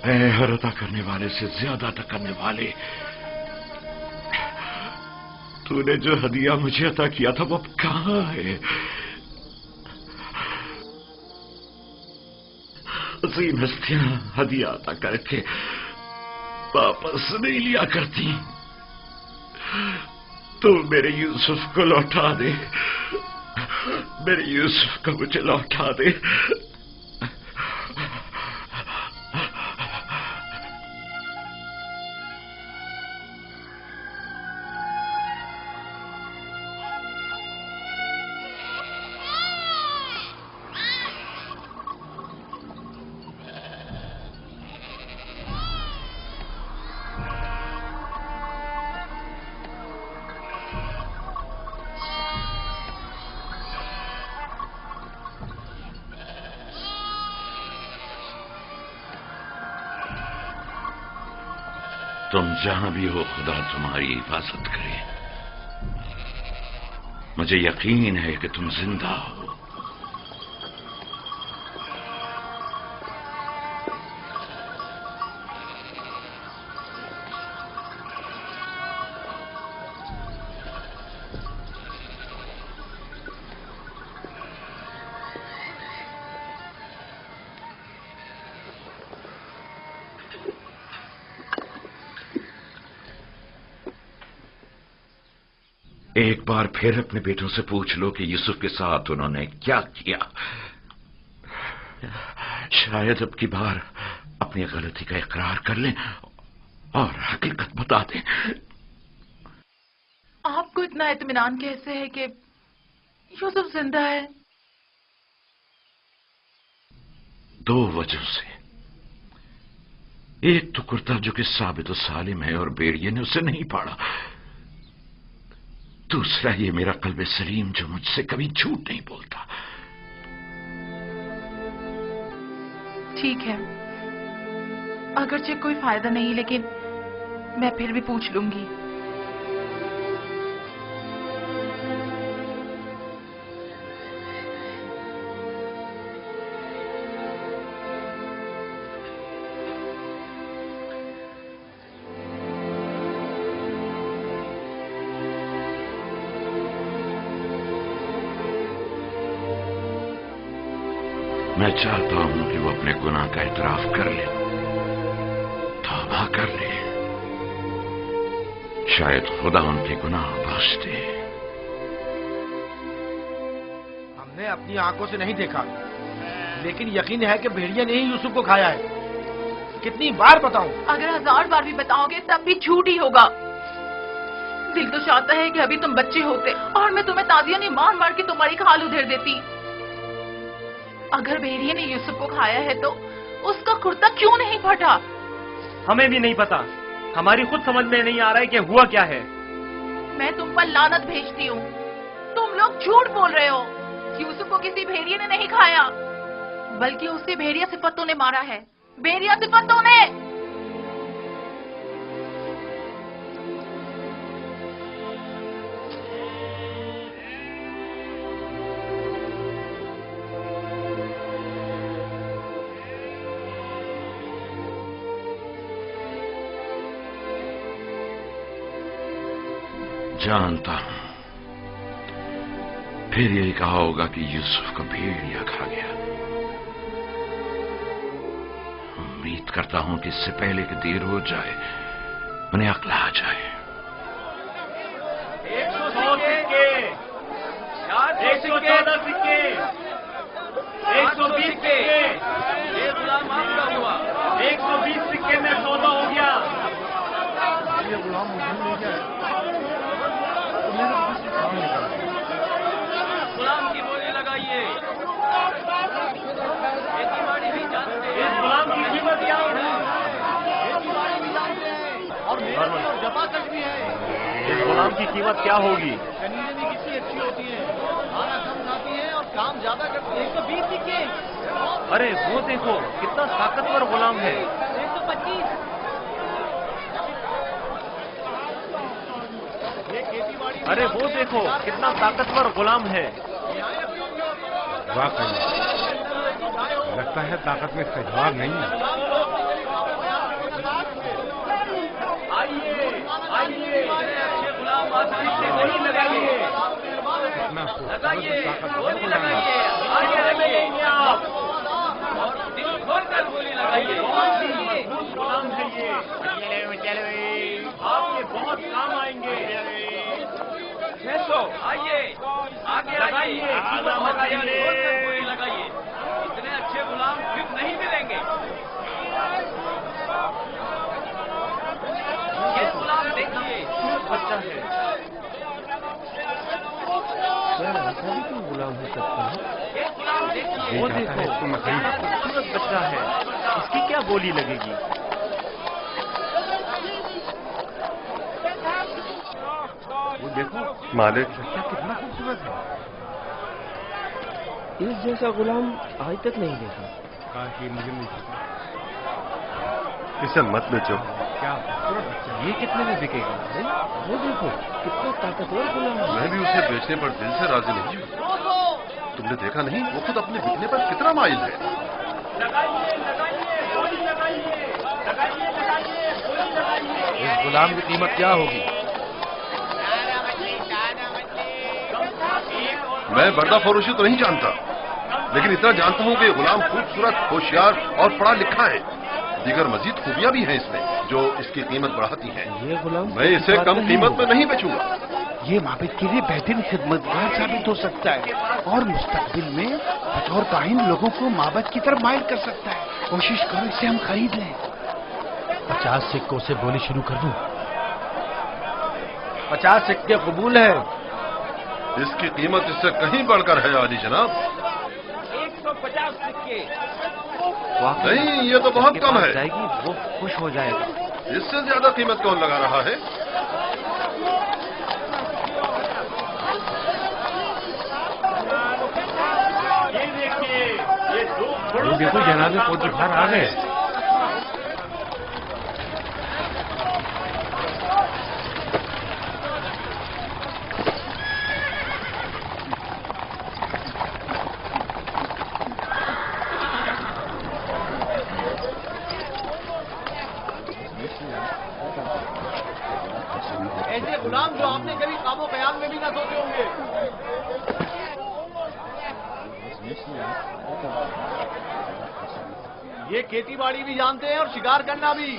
اے ہر عطا کرنے والے سے زیادہ عطا کرنے والے، تو نے جو ہدیہ مجھے عطا کیا تھا وہ اب کہاں ہے؟ عظیم ہستیاں ہدیہ عطا کر کے واپس نہیں لیا کرتی، تو میرے یوسف کو لوٹا دے، میرے یوسف کو مجھے لوٹا دے۔ تم جہاں بھی ہو خدا تمہاری حفاظت کرے۔ مجھے یقین ہے کہ تم زندہ ہو۔ ایک بار پھر اپنے بیٹوں سے پوچھ لو کہ یوسف کے ساتھ انہوں نے کیا کیا۔ شاید اب کی بار اپنی غلطی کا اقرار کر لیں اور حقیقت بتا دیں۔ آپ کو اتنا اطمینان کیسے ہے کہ یوسف زندہ ہے؟ دو وجہ سے، ایک تو کرتا جو کہ ثابت و سالم ہے اور بیڑیے نے اسے نہیں پاڑا، دوسرا یہ میرا قلب سلیم جو مجھ سے کبھی جھوٹ نہیں بولتا۔ ٹھیک ہے، اگرچہ کوئی فائدہ نہیں، لیکن میں پھر بھی پوچھ لوں گی۔ میں چاہتا ہوں کہ وہ اپنے گناہ کا اعتراف کر لے، توبہ کر لے، شاید خدا ان کے گناہ بخش دے۔ ہم نے اپنی آنکھوں سے نہیں دیکھا، لیکن یقین ہے کہ بھیڑیا نے ہی یوسف کو کھایا ہے۔ کتنی بار بتاؤں؟ اگر 1000 بار بھی بتاؤ گے تب بھی جھوٹ ہی ہوگا۔ دل تو چاہتا ہے کہ ابھی تم بچے ہوتے اور میں تمہیں تازیاں نہیں مار مار کے تمہاری کھال ادھیر دیتی۔ اگر بھیڑیے نے یوسف کو کھایا ہے تو اس کا کرتا کیوں نہیں پھٹا؟ ہمیں بھی نہیں پتا، ہماری خود سمجھ میں نہیں آ رہا ہے کہ ہوا کیا ہے۔ میں تم پر لعنت بھیجتی ہوں، تم لوگ جھوٹ بول رہے ہو۔ یوسف کو کسی بھیڑیے نے نہیں کھایا، بلکہ اسے بھیڑیا صفتوں نے مارا ہے، بھیڑیا صفتوں نے۔ جانتا ہوں پھر یہی کہا ہوگا کہ یوسف کو بھیڑیا کھا گیا۔ امید کرتا ہوں کہ اس سے پہلے کہ دیر ہو جائے انہیں عقل آ جائے۔ 114 سکے، 120 سکے، 120 سکے میں سودا ہو گیا۔ غلام کی بولی لگائیے۔ اس غلام کی قیمت کیا ہے؟ اور جفا تک بھی ہے۔ اس غلام کی قیمت کیا ہوگی؟ کنیزیں بھی کتنی اچھی ہوتی ہیں، کھانا کم کھاتی ہیں اور کام زیادہ کرتی ہیں۔ 120 سکے۔ ارے وہ دیکھو کتنا طاقتور غلام ہے۔ 125۔ ارے وہ دیکھو کتنا طاقتور غلام ہے۔ واقعی لگتا ہے طاقت میں استحباب نہیں ہے۔ बहुत काम आएंगे। 600 आइए आगे लगाइए, लगाइए। इतने अच्छे गुलाम फिर नहीं मिलेंगे। ये गुलाम देखिए, बच्चा है। गुलाम हो सकता है। ये गुलाम देखिए। वो देखो, कितना खूबसूरत बच्चा है। इसकी क्या बोली लगेगी? वो देखो मालिक, बच्चा कितना खूबसूरत है। इस जैसा गुलाम आज तक नहीं देखा। काश ये मुझे मिल सका। इसे मत बेचो। क्या खूबसूरत बच्चा। ये कितने में बिकेगा? वो देखो कितना ताकतवर गुलाम है। मैं भी उसे बेचने पर दिल से राजी नहीं हूँ। तुमने देखा नहीं, वो खुद अपने बिकने पर कितना माइल है। लगाइए, लगाइए, बोली लगाइए, लगाइए, लगाइए, बोली लगाइए। इस गुलाम की कीमत क्या होगी? मैं बर्दा फरोशी तो नहीं जानता, लेकिन इतना जानता हूँ कि ये गुलाम खूबसूरत, होशियार और पढ़ा लिखा है। दीगर मजीद खूबियां भी हैं इसमें जो इसकी कीमत बढ़ाती हैं। ये गुलाम मैं इसे कम कीमत में नहीं बेचूंगा। ये माबिद के लिए बेहतरीन खिदमतगार साबित हो सकता है और मुस्तकबिल में बतौर काहिन लोगों को माबद की तरफ माइल कर सकता है। कोशिश करो इसे हम खरीद लें। 50 सिक्कों से बोली शुरू कर दूं। 50 सिक्के कबूल है। इसकी कीमत इससे कहीं बढ़कर है आली जनाब। 150 सिक्के। नहीं, ये तो बहुत कम है। जाएगी वो खुश हो जाएगा। इससे ज्यादा कीमत कौन लगा रहा है? ये देखिए, ये दो घोड़ों देखो जनाबे फौज बाहर आ गए। ऐसे गुलाम जो आपने कभी काबो कयाम में भी ना सोचे होंगे। ये खेती बाड़ी भी जानते हैं और शिकार करना भी।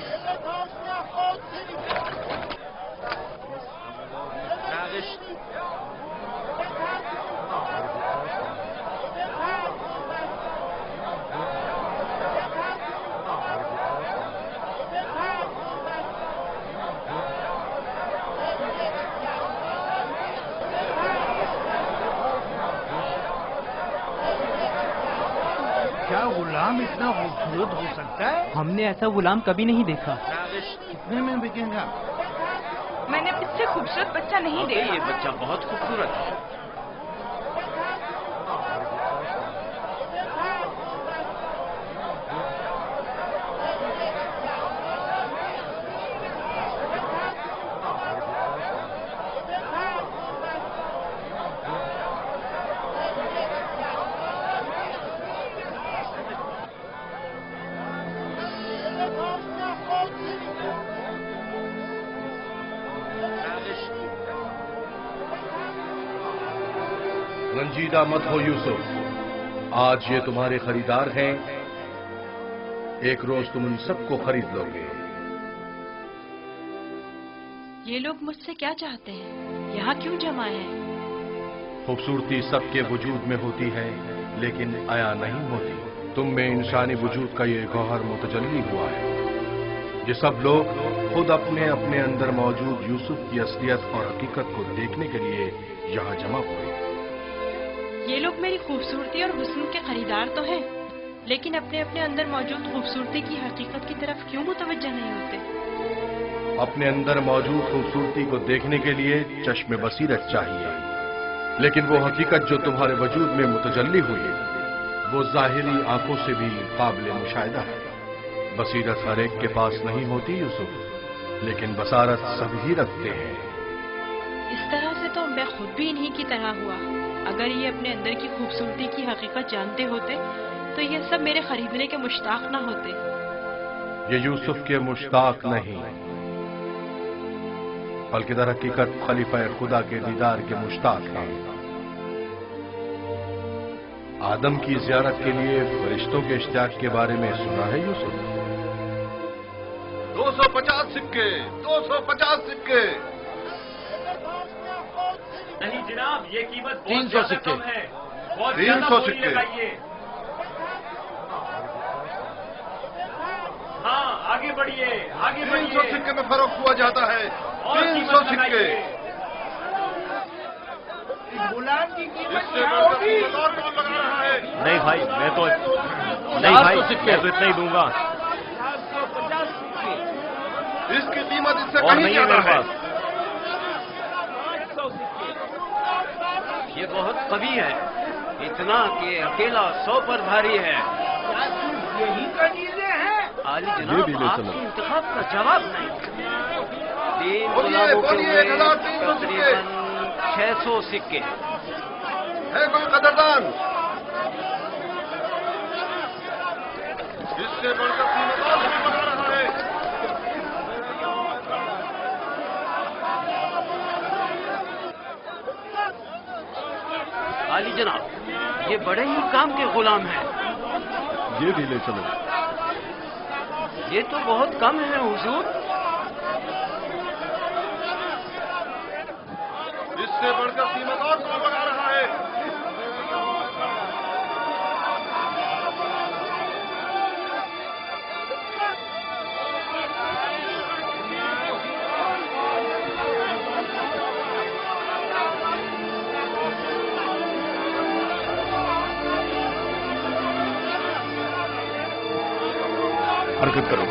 क्या गुलाम इतना खूबसूरत हो सकता है? हमने ऐसा गुलाम कभी नहीं देखा। कितने में बिकेगा? मैंने इससे खूबसूरत बच्चा नहीं देखा। ये बच्चा बहुत खूबसूरत है। रंजीदा मत हो यूसुफ, आज ये तुम्हारे खरीदार हैं। एक रोज तुम उन सबको खरीद लोगे। ये लोग मुझसे क्या चाहते हैं? यहाँ क्यों जमा है? खूबसूरती सबके वजूद में होती है लेकिन आया नहीं होती। तुम में इंसानी वजूद का ये गौहर मुतजल्ली हुआ है। ये सब लोग खुद अपने अपने अंदर मौजूद यूसुफ की असलियत और हकीकत को देखने के लिए यहाँ जमा हुए। ये लोग मेरी खूबसूरती और हुस्न के खरीदार तो हैं, लेकिन अपने अपने अंदर मौजूद खूबसूरती की हकीकत की तरफ क्यों मुतवज्जह नहीं होते? अपने अंदर मौजूद खूबसूरती को देखने के लिए चश्मे बसीरत चाहिए, लेकिन वो हकीकत जो तुम्हारे वजूद में मुतजल्ली हुई है वो जाहिरी आंखों से भी काबिल मुशाहिदा है। बसीरत हर एक के पास नहीं होती यूसुफ, लेकिन बसारत सभी रखते हैं। इस तरह से तो मैं खुद भी इन्हीं की तरह हुआ। अगर ये अपने अंदर की खूबसूरती की हकीकत जानते होते तो ये सब मेरे खरीदने के मुश्ताक ना होते। ये यूसुफ के मुश्ताक नहीं, बल्कि दर हकीकत खलीफा खुदा के दीदार के मुश्ताक हैं। आदम की जियारत के लिए फरिश्तों के इश्तियाक के बारे में सुना है यूसुफ? 250 सिक्के, 250 सिक्के। नहीं जनाब, ये कीमत 300 सिक्के है, बहुत 300 सिक्के। हाँ, आगे बढ़िए, आगे 300 सिक्के में फर्क हुआ जाता है। 300 सिक्के। गुलाम की कीमत इससे क्या बढ़कर होगी? कीमत और कौन लगा रहा है? नहीं भाई, मैं तो इतना ही दूंगा। इसकी कीमत इससे और कहीं नहीं है ज्यादा मेरे है। पास। ये बहुत कवि है, इतना कि अकेला 100 पर भारी है। यही कनीजे हैं। आली ये जनाब, भी ले आपके चलो। इंतखाब का जवाब नहीं। 3 बोलिए, गुलामों के बोलिए, हुए 1300 सिक्के। तकरीबन 600 सिक्के। है कोई कदरदान? इससे बढ़कर कीमत और भी बढ़ा रहा है। आली जनाब, ये बड़े ही काम के गुलाम हैं। ये भी ले चलो। ये तो बहुत कम है हुजूर। इससे बढ़कर कीमत और कौन लगा रहा है? हरकत करो।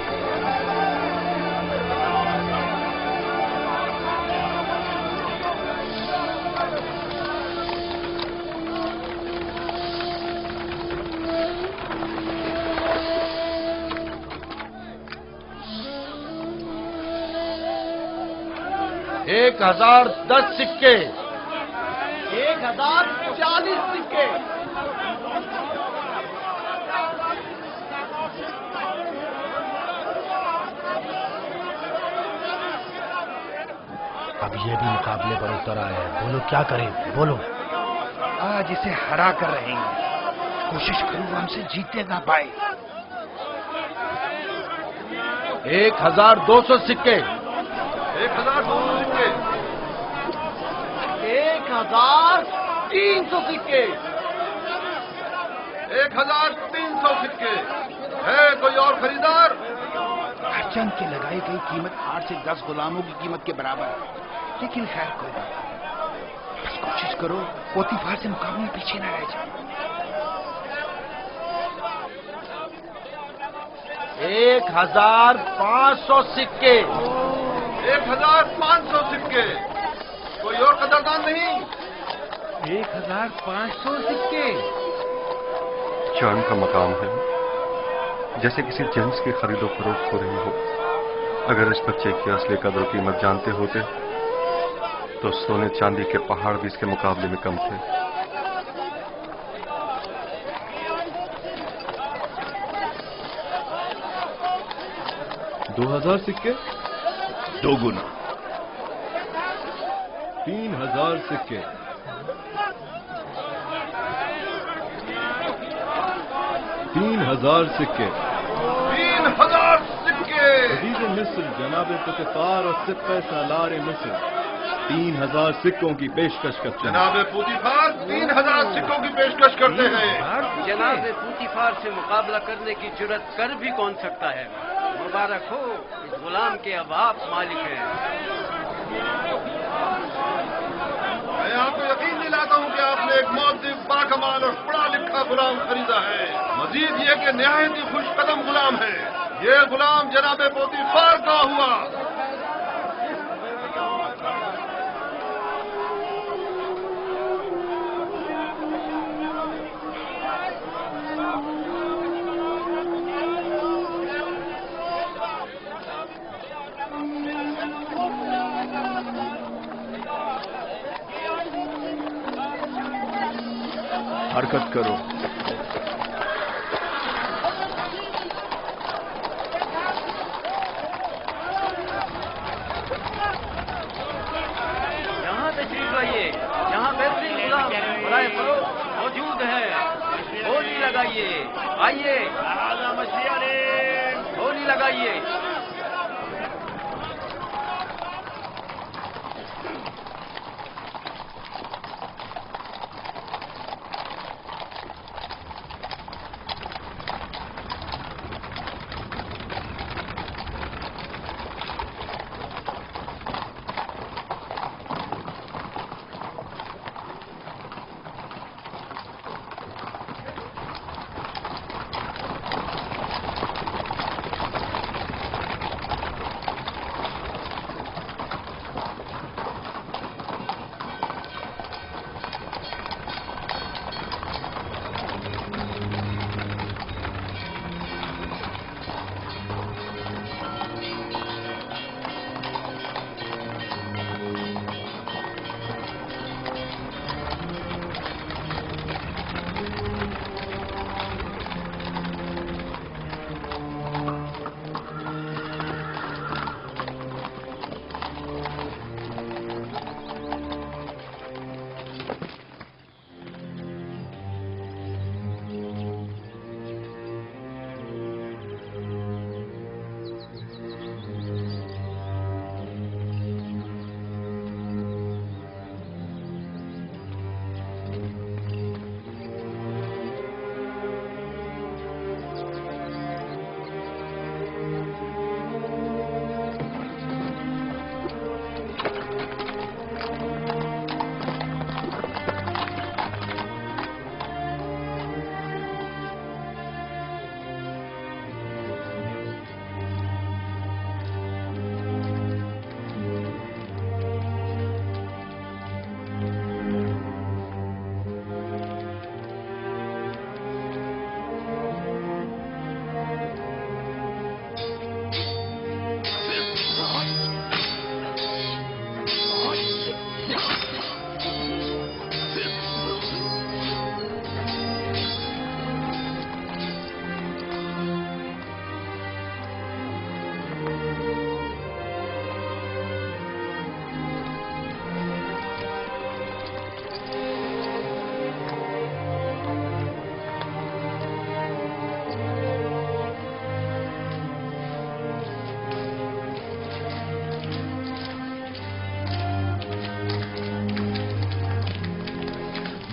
एक 1010 सिक्के। 1040 सिक्के। अब ये भी मुकाबले पर उतर आया है। बोलो क्या करें, बोलो। आज इसे हरा कर रहेंगे। कोशिश करूँ हमसे जीतने ना पाए। 1200 सिक्के। 1200 सिक्के। 1300 सिक्के। 1300 सिक्के। है कोई और खरीदार? हरचंद की लगाई गई कीमत 8 से 10 गुलामों की कीमत के बराबर है। लेकिन खैर कोई बात नहीं। बस कोशिश करो पोतीफार से मुकाबले में पीछे न रह जाए। 1500 सिक्के। 1500 सिक्के। कोई और कदरदान नहीं? 1500 सिक्के। चांद का मकाम है, जैसे किसी जिन्स की खरीदो फरोख्त हो रही हो। अगर इस बच्चे की असली कदर कीमत जानते होते तो सोने चांदी के पहाड़ भी इसके मुकाबले में कम थे। दो 2000 सिक्के। 2 गुना। 3000 सिक्के। 3000 सिक्के। 3000 सिक्के। अजीज मिस्र जनाब पुतिफार और सिक्के सालार मिस्र 3000 सिक्कों की पेशकश करते हैं। जनाब पुतिफार 3000 सिक्कों की पेशकश करते हैं। जनाब पुतिफार से मुकाबला करने की जुर्रत कर भी कौन सकता है। मुबारक हो, इस गुलाम के अब आप मालिक हैं। मैं आपको यकीन दिलाता हूं कि आपने एक मौद्दिब, बाकमाल और पढ़ा लिखा गुलाम खरीदा है। मजीद ये कि निहायत ही खुश कदम गुलाम है। ये गुलाम जनाब पोतीफार का हुआ। हरकत करो। यहाँ तशरीफ लाइए, यहाँ बेहतरीन गुलाम बराए फरोख्त मौजूद है। होली लगाइए, आइए होली लगाइए।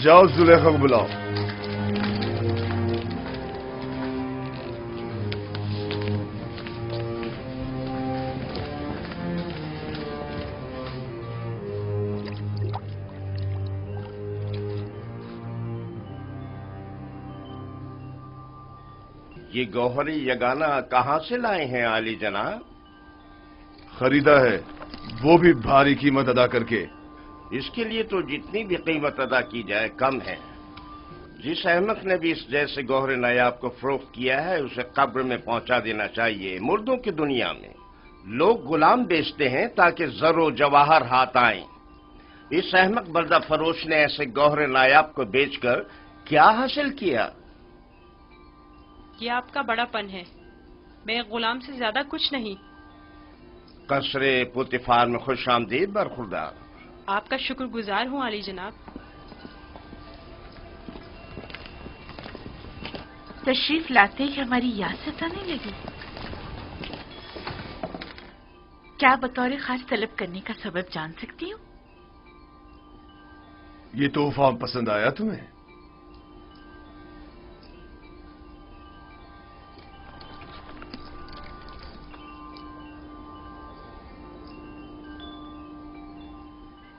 जाओ जुलेखा को बुलाओ। ये गौहरी यगाना कहाँ से लाए हैं आली जनाब? खरीदा है, वो भी भारी कीमत अदा करके। इसके लिए तो जितनी भी कीमत अदा की जाए कम है। जिस अहमक ने भी इस जैसे गौहरे नायाब को फरोख्त किया है उसे कब्र में पहुंचा देना चाहिए। मुर्दों की दुनिया में लोग गुलाम बेचते हैं ताकि जरो जवाहर हाथ आए। इस अहमक बर्दा फरोश ने ऐसे गौहरे नायाब को बेचकर क्या हासिल किया? ये आपका बड़ापन है, मैं गुलाम से ज्यादा कुछ नहीं। कसरे पुतिफार में खुश आमदीद बरखुरदार। आपका शुक्रगुजार हूँ आली जनाब। तशरीफ लाते ही हमारी याद सताने लगी। क्या बतौर खास तलब करने का सबब जान सकती हूँ? ये तोहफा पसंद आया तुम्हें?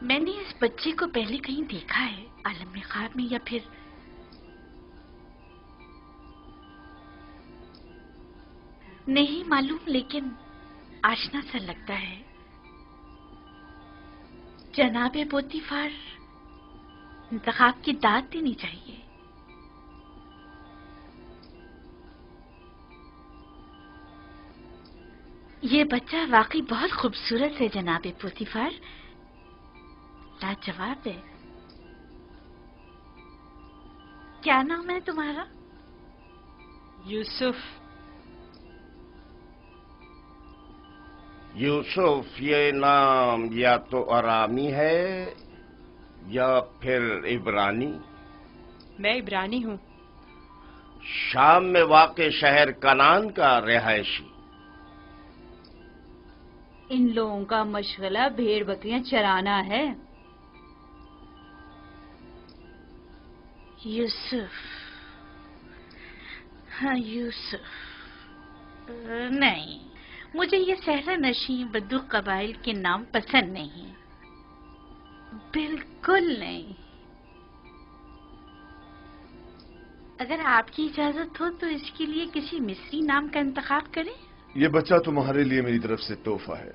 मैंने इस बच्चे को पहले कहीं देखा है, आलम में ख्वाब में या फिर नहीं मालूम, लेकिन आशना सा लगता है। जनाबे पोतीफार इंतखाब की दाद देनी चाहिए। ये बच्चा वाकई बहुत खूबसूरत है जनाबे पोतीफार, लाजवाब है। क्या नाम है तुम्हारा? यूसुफ। यूसुफ ये नाम या तो अरामी है या फिर इब्रानी। मैं इब्रानी हूँ। शाम में वाक़े शहर कनान का रिहायशी। इन लोगों का मशगला भेड़ बकरियां चराना है। यूसुफ, हाँ यूसुफ। नहीं, मुझे ये सहरा नशी बद्दू कबाइल के नाम पसंद नहीं, बिल्कुल नहीं। अगर आपकी इजाजत हो तो इसके लिए किसी मिस्री नाम का इंतखाब करें। ये बच्चा तुम्हारे लिए मेरी तरफ से तोहफा है,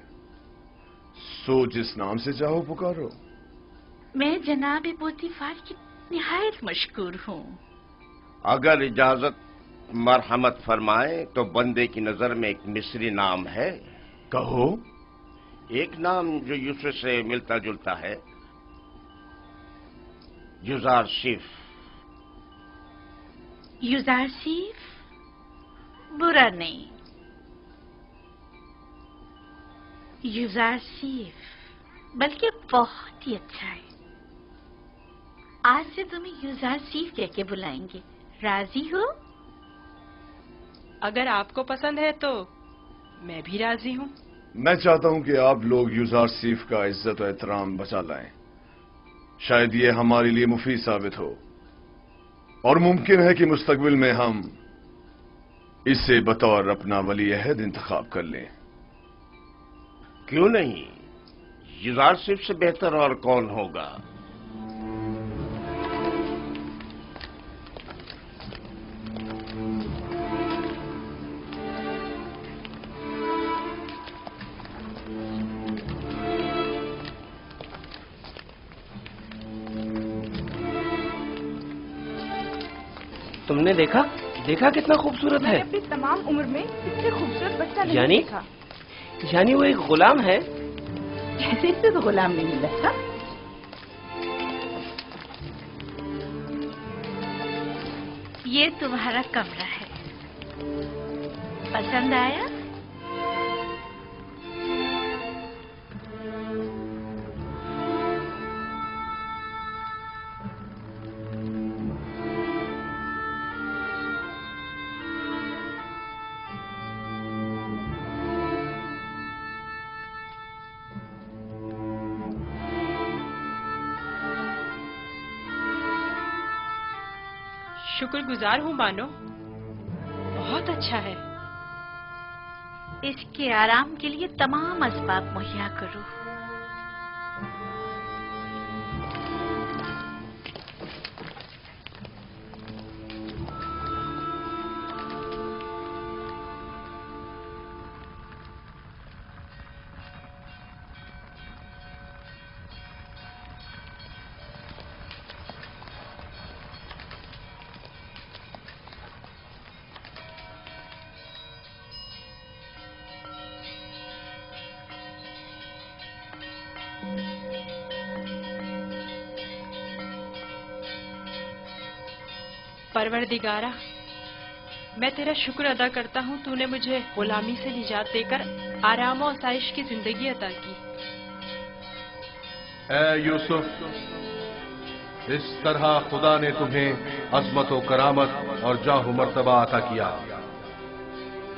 सो जिस नाम से चाहो पुकारो। मैं जनाब पोतीफार की निहायत मशकूर हूँ। अगर इजाजत मरहमत फरमाए तो बंदे की नजर में एक मिस्री नाम है। कहो। एक नाम जो यूसुफ से मिलता जुलता है, युजारशिफ। युजारशिफ बुरा नहीं, युजारशिफ बल्कि बहुत ही अच्छा है। आज से तुम्हें युजारशिफ कह के बुलाएंगे, राजी हो? अगर आपको पसंद है तो मैं भी राजी हूँ। मैं चाहता हूं कि आप लोग युजारशिफ का इज्जत और एहतराम बचा लाएं। शायद ये हमारे लिए मुफीद साबित हो और मुमकिन है कि मुस्तकबिल में हम इसे बतौर अपना वली अहद इंतखाब कर लें। क्यों नहीं, युजारशिफ से बेहतर और कौन होगा। तुमने देखा कितना खूबसूरत है। मैंने अपनी तमाम उम्र में इससे खूबसूरत बच्चा नहीं देखा। यानी वो एक गुलाम है। जैसे इसे तो गुलाम नहीं मिला था। ये तुम्हारा कमरा है, पसंद आया? शुक्र गुजार हूँ मानो, बहुत अच्छा है। इसके आराम के लिए तमाम असबाब मुहैया करो। परवरदिगारा, मैं तेरा शुक्र अदा करता हूँ, तूने मुझे गुलामी से निजात देकर आराम और आसाइश की जिंदगी अता की। ऐ यूसुफ, इस तरह खुदा ने तुम्हें अजमत व करामत और जाह मर्तबा अता किया,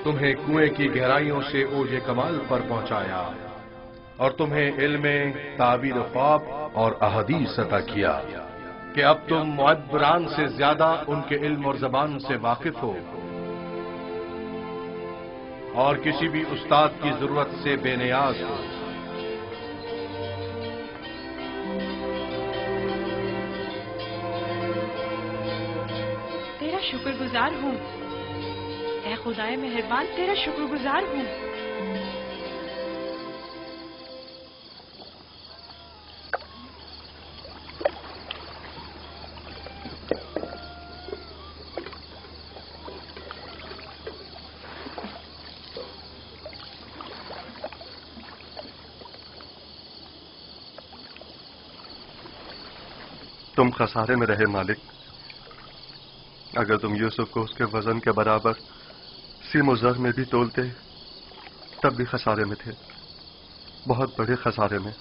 तुम्हें कुएं की गहराइयों से ओजे कमाल पर पहुंचाया और तुम्हें इल्म ताबीर ख्वाब और अहदीस अता किया कि अब तुम मुअब्बरान से ज्यादा उनके इल्म और जबान से वाकिफ हो और किसी भी उस्ताद की जरूरत से बेनियाज हो। तेरा शुक्रगुजार हूँ, ऐ खुदाए मेहरबान, तेरा शुक्रगुजार हूँ। तुम खसारे में रहे मालिक। अगर तुम यूसुफ को उसके वजन के बराबर सीम-ओ-ज़र में भी तोलते तब भी खसारे में थे, बहुत बड़े खसारे में।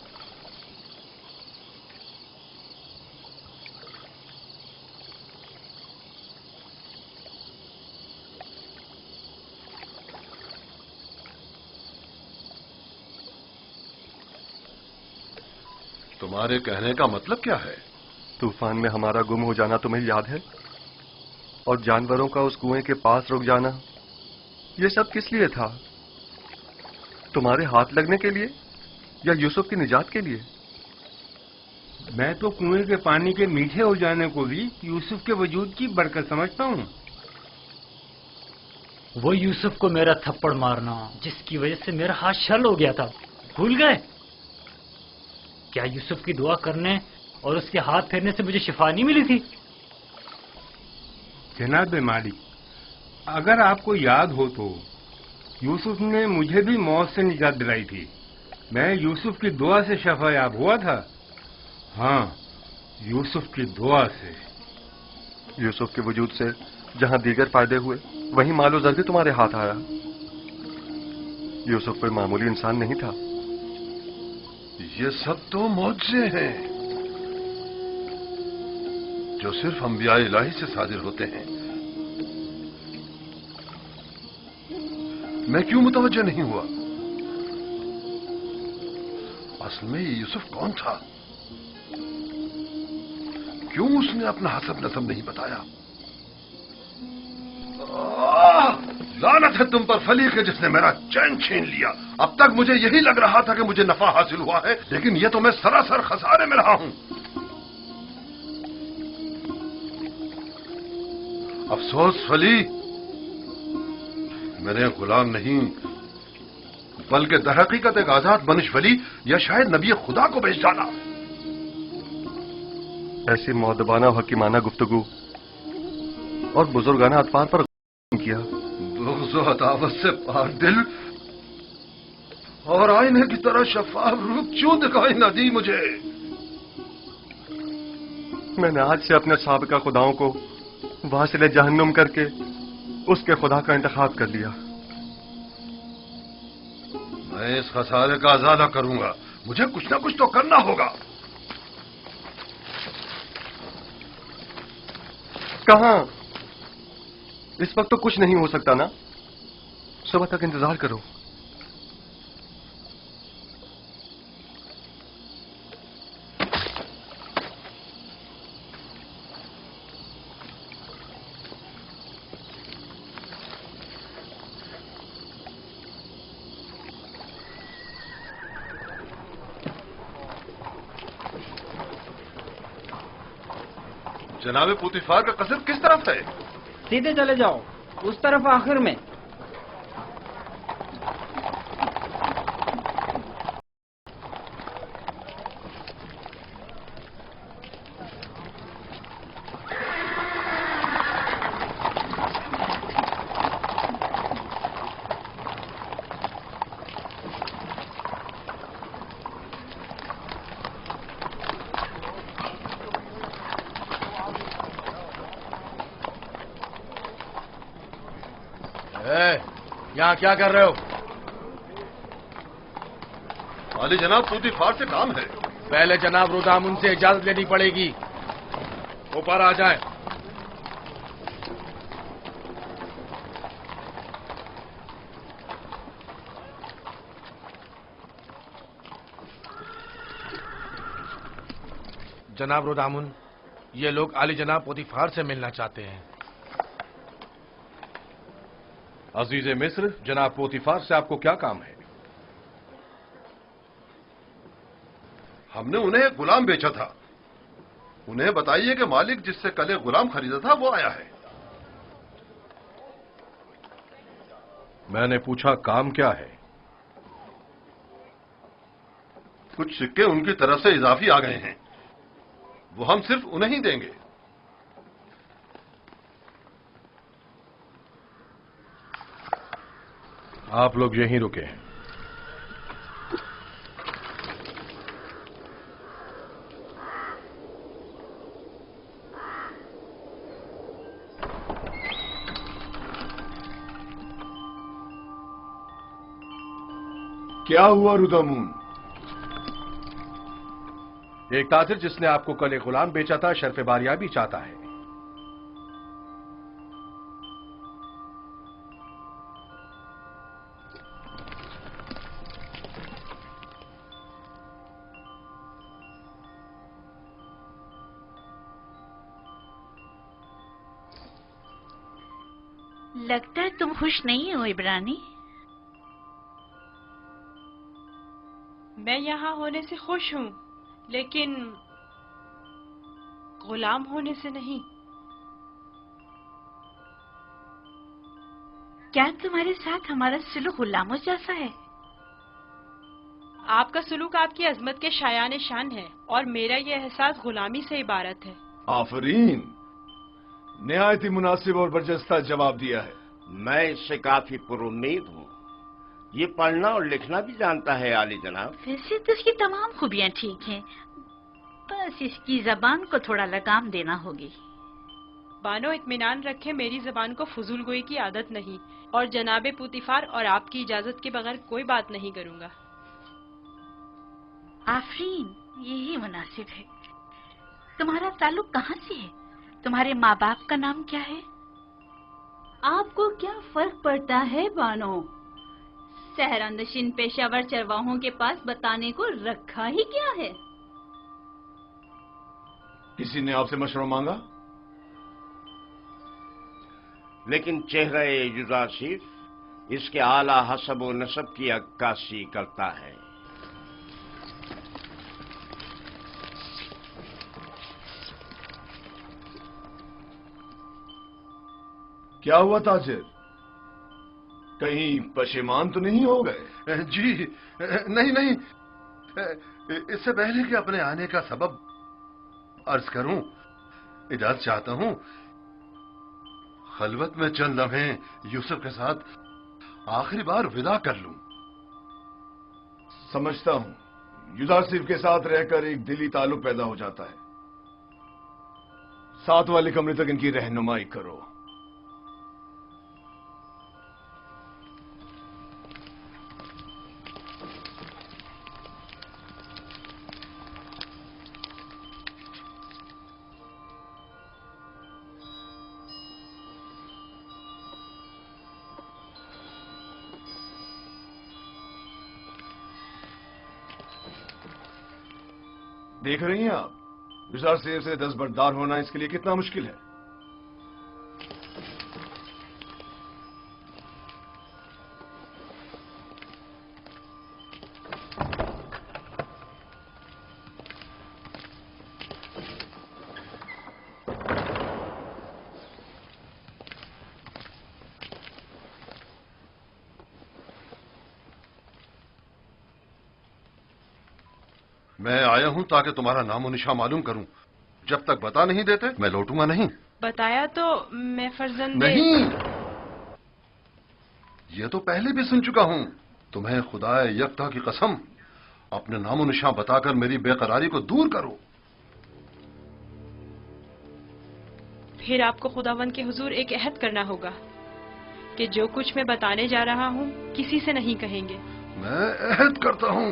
तुम्हारे कहने का मतलब क्या है? तूफान में हमारा गुम हो जाना तुम्हें याद है? और जानवरों का उस कुएं के पास रुक जाना, ये सब किस लिए था? तुम्हारे हाथ लगने के लिए या यूसुफ की निजात के लिए? मैं तो कुएं के पानी के मीठे हो जाने को भी यूसुफ के वजूद की बरकत समझता हूँ। वो यूसुफ को मेरा थप्पड़ मारना जिसकी वजह से मेरा हाथ छल हो गया था, भूल गए? क्या यूसुफ की दुआ करने और उसके हाथ फेरने से मुझे शिफा नहीं मिली थी? जनाब मालिक, अगर आपको याद हो तो यूसुफ ने मुझे भी मौत से निजात दिलाई थी। मैं यूसुफ की दुआ से शफायाब हुआ था। हाँ, यूसुफ की दुआ से। यूसुफ के वजूद से जहां दीगर फायदे हुए, वहीं मालो ज़र भी तुम्हारे हाथ आया। यूसुफ कोई मामूली इंसान नहीं था। ये सब तो मौजज़े हैं जो सिर्फ अंबिया इलाही से सादिर होते हैं। मैं क्यों मुतवज्जह नहीं हुआ? असल में ये यूसुफ कौन था? क्यों उसने अपना हसब नसब नहीं बताया? लानत है तुम पर फली के जिसने मेरा चैन छीन लिया। अब तक मुझे यही लग रहा था कि मुझे नफा हासिल हुआ है, लेकिन यह तो मैं सरासर खसारे में रहा हूं। अफसोस फली, मैंने गुलाम नहीं बल्कि दरहकीकत एक आजाद बनिश वली या शायद नबी खुदा को बेच डाला। ऐसी मौदबाना और हकीमाना गुफ्तगू और बुजुर्गाना अतफार पर किया। बुग़्ज़ व अदावत से पार दिल और आईने की तरह शफाफ रूप क्यों दिखाई न दी मुझे? मैंने आज से अपने साबिका खुदाओं को वासिले जहन्नुम करके उसके खुदा का इंतखाब कर लिया। मैं इस खसारे का अज़ाला करूंगा। मुझे कुछ ना कुछ तो करना होगा। कहां? इस वक्त तो कुछ नहीं हो सकता ना। सुबह तक इंतजार करो। जनाब पुतिफार का कसर किस तरफ है? सीधे चले जाओ, उस तरफ आखिर में। यहाँ क्या कर रहे हो? वाली जनाब पुतिफार से काम है। पहले जनाब रुदामुन से इजाजत लेनी पड़ेगी। ऊपर आ जाए। जनाब रुदामुन, ये लोग आली जनाब पुतिफार से मिलना चाहते हैं। अजीज मिस्र, जनाब पोतीफार से आपको क्या काम है? हमने उन्हें एक गुलाम बेचा था। उन्हें बताइए कि मालिक जिससे कल एक गुलाम खरीदा था वो आया है। मैंने पूछा काम क्या है? कुछ सिक्के उनकी तरफ से इजाफी आ गए हैं, वो हम सिर्फ उन्हें ही देंगे। आप लोग यहीं रुके हैं। क्या हुआ रुदामुन? एक ताजिर जिसने आपको कल एक गुलाम बेचा था शर्फ बारियाबी चाहता है। लगता है तुम खुश नहीं हो इब्रानी। मैं यहाँ होने से खुश हूँ, लेकिन गुलाम होने से नहीं। क्या तुम्हारे साथ हमारा सलूक गुलामों जैसा है? आपका सलूक आपकी अजमत के शायान शान है और मेरा ये एहसास गुलामी से इबारत है। आफरीन, निहायत ही मुनासिब और बरजस्ता जवाब दिया है। मैं इससे काफी पुरुम्मीद हूँ। ये पढ़ना और लिखना भी जानता है आली जनाब। वैसे तो इसकी तमाम खूबियाँ ठीक हैं, बस इसकी जबान को थोड़ा लगाम देना होगी। बानो इत्मीनान रखे, मेरी जबान को फजूल गोई की आदत नहीं और जनाबे पुतिफार और आपकी इजाजत के बगैर कोई बात नहीं करूँगा। आफरीन, यही मुनासिब है। तुम्हारा ताल्लुक कहाँ से है? तुम्हारे माँ बाप का नाम क्या है? आपको क्या फर्क पड़ता है बानो? सहरानशीन पेशावर चरवाहों के पास बताने को रखा ही क्या है? किसी ने आपसे मशवरा मांगा? लेकिन चेहरा जुज़ासिफ इसके आला हसब व नसब की अक्कासी करता है। क्या हुआ ताजिर? कहीं पशेमान तो नहीं हो गए? जी नहीं नहीं, इससे पहले कि अपने आने का सबब अर्ज करूं, इजाजत चाहता हूं खलवत में चंद लम्हे यूसुफ के साथ आखिरी बार विदा कर लूं। समझता हूं युदासिफ के साथ रहकर एक दिली ताल्लुक पैदा हो जाता है। साथ वाले कमरे तक इनकी रहनुमाई करो। देख रही हैं आप, गुजार से दस्तबरदार होना इसके लिए कितना मुश्किल है। मैं आया हूं ताकि तुम्हारा नामो निशान मालूम करूं। जब तक बता नहीं देते मैं लौटूंगा नहीं। बताया तो मैं फर्जंदे नहीं, ये तो पहले भी सुन चुका हूं। तुम्हें खुदा यकता की कसम, अपने नामो निशान बताकर मेरी बेकरारी को दूर करो। फिर आपको खुदावंद के हुजूर एक अहद करना होगा कि जो कुछ मैं बताने जा रहा हूँ किसी से नहीं कहेंगे। मैं अहद करता हूं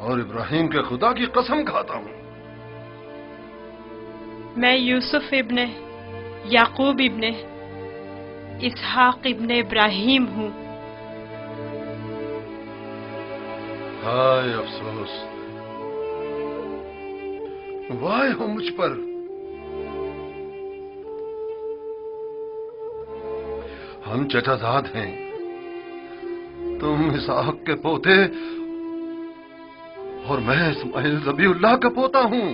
और इब्राहिम के खुदा की कसम खाता हूं। मैं यूसुफ इब्ने याकूब इब्ने इसहाक इब्ने इब्राहिम हूँ। हाय अफसोस, वाह हो मुझ पर। हम चचाजाद हैं, तुम इसहाक के पोते और मैं इस्माइल ज़बीउल्लाह का पोता हूं।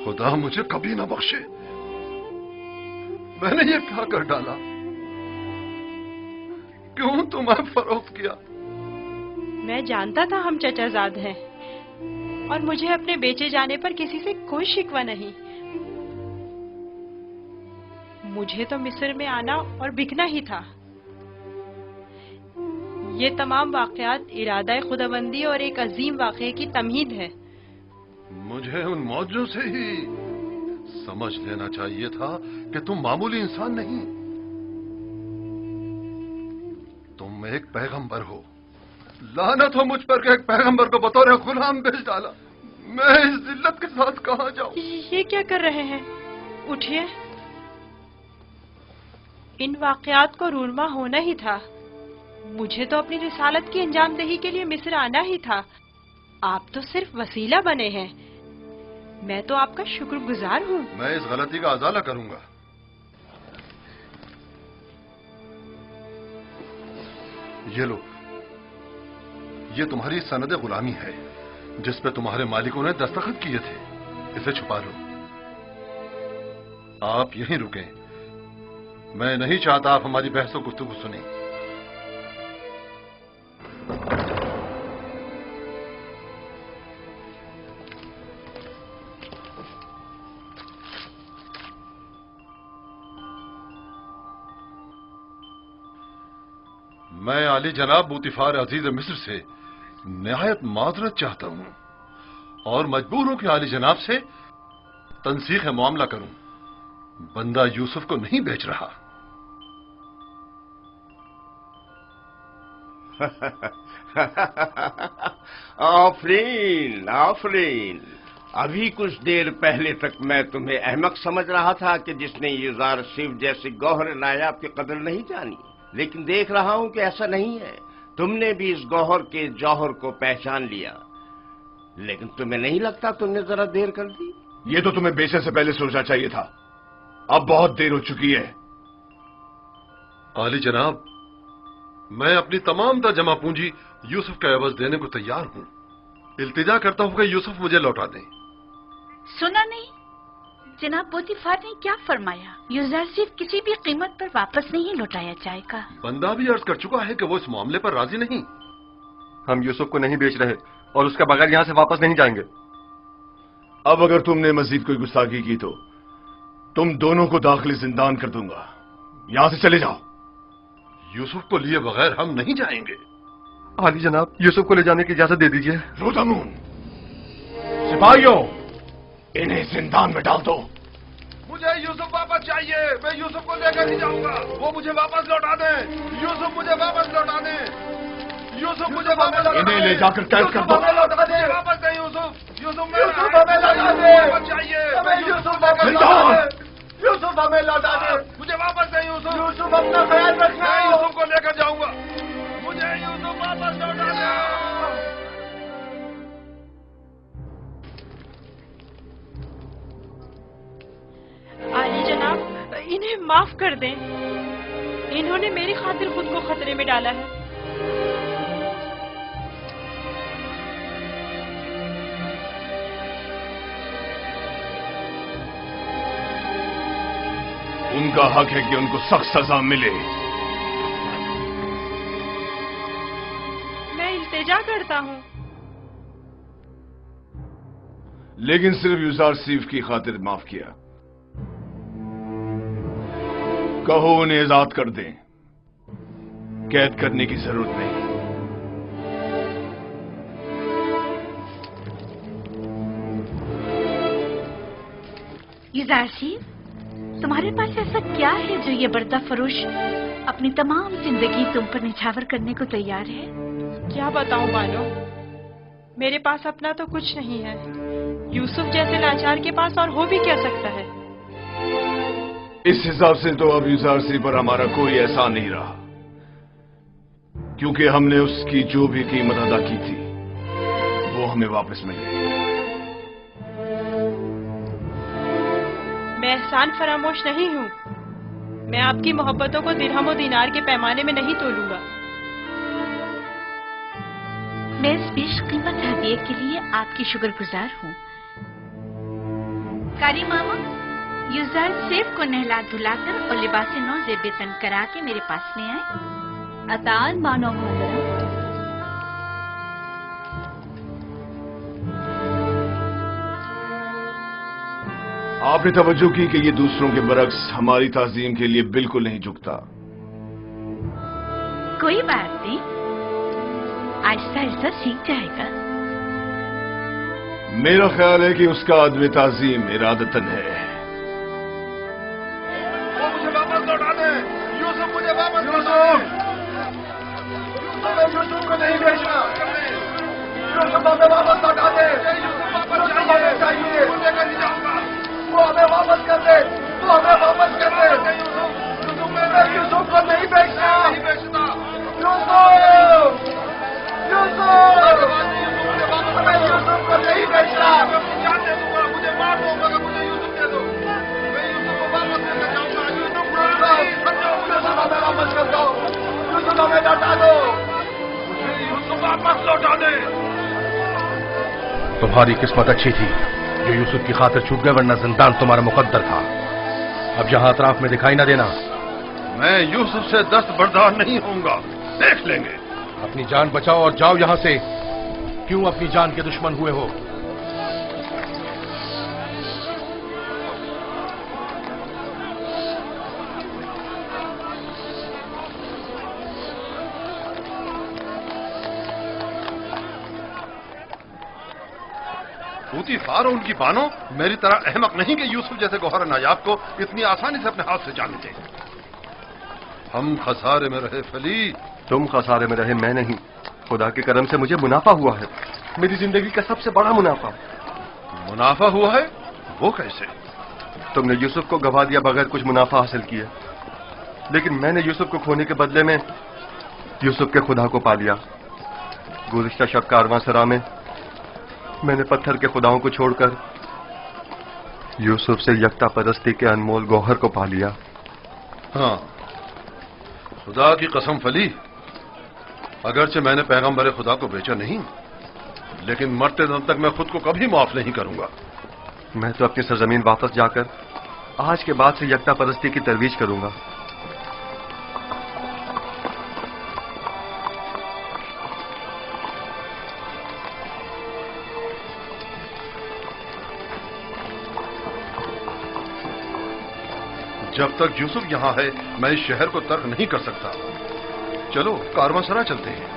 खुदा मुझे कभी ना बख्शे, मैंने ये क्या कर डाला? क्यों तुम्हें फरोख्त किया? मैं जानता था हम चचाजाद हैं और मुझे अपने बेचे जाने पर किसी से कोई शिकवा नहीं। मुझे तो मिस्र में आना और बिकना ही था। ये तमाम वाकयात इरादा खुदाबंदी और एक अजीम वाक़े की तमहीद है। मुझे उन मौजों से ही समझ लेना चाहिए था कि तुम मामूली इंसान नहीं, तुम एक पैगंबर हो। लानत हो मुझ पर कि एक पैगंबर को बतौर गुलाम बेच डाला। मैं इस जिल्लत के साथ कहां जाऊं? ये क्या कर रहे हैं? उठिए। इन वाकयात को रूरमा होना ही था। मुझे तो अपनी रिसालत की अंजामदही के लिए मिस्र आना ही था। आप तो सिर्फ वसीला बने हैं। मैं तो आपका शुक्रगुजार हूँ। मैं इस गलती का अजाला करूंगा। ये लो, ये तुम्हारी सनद गुलामी है जिस पे तुम्हारे मालिकों ने दस्तखत किए थे। इसे छुपा लो। आप यहीं रुकें। मैं नहीं चाहता आप हमारी बहसों गुफ्तगू सुनें। मैं आली जनाब बूतिफार अजीज मिस्र से निहायत माजरत चाहता हूं और मजबूर हूं कि आली जनाब से तनसीख मामला करूं। बंदा यूसुफ को नहीं बेच रहा। आफरीन आफरीन। अभी कुछ देर पहले तक मैं तुम्हें अहमक समझ रहा था कि जिसने ये जार शिव जैसे गौहर नायाब की कदर नहीं जानी, लेकिन देख रहा हूं कि ऐसा नहीं है। तुमने भी इस गौहर के जौहर को पहचान लिया। लेकिन तुम्हें नहीं लगता तुमने जरा देर कर दी? ये तो तुम्हें बेचने से पहले सोचना चाहिए था। अब बहुत देर हो चुकी है। आली जनाब, मैं अपनी तमाम जमा पूंजी यूसुफ का एवज देने को तैयार हूं। इल्तिजा करता हूं कि यूसुफ मुझे लौटा दें। सुना नहीं जनाब पोतीफार ने क्या फरमाया? यूसुफ किसी भी कीमत पर वापस नहीं लौटाया जाएगा। बंदा भी अर्ज कर चुका है कि वो इस मामले पर राजी नहीं। हम यूसुफ को नहीं बेच रहे और उसके बगैर यहां से वापस नहीं जाएंगे। अब अगर तुमने मजीद कोई गुस्ताखी की तो तुम दोनों को दाखिली जिंदान कर दूंगा। यहां से चले जाओ। यूसुफ को लिए बगैर हम नहीं जाएंगे। आली जनाब, यूसुफ को ले जाने की इजाजत दे दीजिए। रोदामून, सिपाहियों, इन्हें जिंदान में डाल दो। मुझे यूसुफ वापस चाहिए। मैं यूसुफ को लेकर ही जाऊंगा। वो मुझे वापस लौटा दें। यूसुफ मुझे वापस लौटा दें। यूसुफ मुझे वापस लौटा दें। इन्हें ले जाकर कैद कर दो। लौटा दें। वापस दें यूसुफ। यूसुफ हमें लौटा दें। चाहिए। यूसुफ वापस लौटा दें। यूसुफ हमें लौटा दें। मुझे वापस दें यूसुफ। यूसुफ अपना ख्याल रखना। मैं यूसुफ को लेकर जाऊंगा। मुझे यूसुफ वापस लौटा दें। आली जनाब, इन्हें माफ कर दें। इन्होंने मेरी खातिर खुद को खतरे में डाला है। उनका हक है कि उनको सख्त सजा मिले। मैं इल्तिजा करता हूँ। लेकिन सिर्फ यूसुफ की खातिर माफ किया। कहो उन्हें आजाद कर दें, कैद करने की जरूरत नहीं। यूसुफ, तुम्हारे पास ऐसा क्या है जो ये बर्दा फरोश अपनी तमाम जिंदगी तुम पर निछावर करने को तैयार है? क्या बताऊं बानो, मेरे पास अपना तो कुछ नहीं है। यूसुफ जैसे लाचार के पास और हो भी क्या सकता है? इस हिसाब से तो अब यूसुफ पर हमारा कोई एहसान नहीं रहा, क्योंकि हमने उसकी जो भी कीमत अदा की थी वो हमें वापस मिल गई। मैं एहसान फरामोश नहीं हूँ। मैं आपकी मोहब्बतों को दिरहम और दीनार के पैमाने में नहीं तोलूंगा। मैं इस बेशकीमत हदिये के लिए आपकी शुक्रगुजार हूँ। कारी मामा, यूसुफ को नहला धुलाकर और लिबास नौ ज़ेब तन करा के मेरे पास ले आए। अतान मानो मुहतरम। आपने तवज्जो की कि ये दूसरों के बरक्स हमारी ताजीम के लिए बिल्कुल नहीं झुकता। कोई बात नहीं, आहिस्ता आहिस्ता सीख जाएगा। मेरा ख्याल है कि उसका अदब ताजीम इरादतन है। वो मुझे वापस लौटा दे। यूसुफ मुझे वापस लौटा दे। यूसुफ को नहीं भेजना। यूसुफ हमें वापस लौटा दे। यूसुफ वापस चाहिए। मुझे नहीं जाऊंगा। वो हमें वापस कर दे। वो हमें वापस कर दे। यूसुफ को नहीं बेचना। यूसुफ, हमें यूसुफ को नहीं बेचना। जान दे दूंगा, मुझे मार दो मगर मुझे यूसुफ दे दो। मैं यूसुफ को वापस लेकर जाऊंगा। यूसुफ हमें वापस कर दो। यूसुफ हमें लौटा दो। मुझे यूसुफ वापस लौटा दे। तुम्हारी किस्मत अच्छी थी जो यूसुफ की खातिर छूट गए, वरना जिंदान तुम्हारा मुकद्दर था। अब यहां अतराफ में दिखाई ना देना। मैं यूसुफ से दस्तबरदार नहीं होऊंगा, देख लेंगे। अपनी जान बचाओ और जाओ यहां से। क्यों अपनी जान के दुश्मन हुए हो? पूतीफार और उनकी बानो मेरी तरह अहमक नहीं कि यूसुफ जैसे गौहर नायाब को इतनी आसानी से अपने हाथ से जाने दें। हम खसारे में रहे फली। तुम खसारे में रहे, मैं नहीं। खुदा के करम से मुझे मुनाफा हुआ है, मेरी जिंदगी का सबसे बड़ा मुनाफा। मुनाफा हुआ है? वो कैसे? तुमने यूसुफ को गवा दिया बगैर कुछ मुनाफा हासिल किया, लेकिन मैंने यूसुफ को खोने के बदले में यूसुफ के खुदा को पा लिया। गुज़िश्ता शब कारवांसरा में मैंने पत्थर के खुदाओं को छोड़कर यूसुफ से यकता परस्ती के अनमोल गौहर को पा लिया। हाँ, खुदा की कसम फली, अगरचे मैंने पैगंबर खुदा को बेचा नहीं, लेकिन मरते दम तक मैं खुद को कभी माफ नहीं करूंगा। मैं तो अपनी सरजमीन वापस जाकर आज के बाद से यकता परस्ती की तरवीज करूंगा। जब तक यूसुफ यहां है मैं इस शहर को तर्क नहीं कर सकता। चलो कारवांसरा चलते हैं।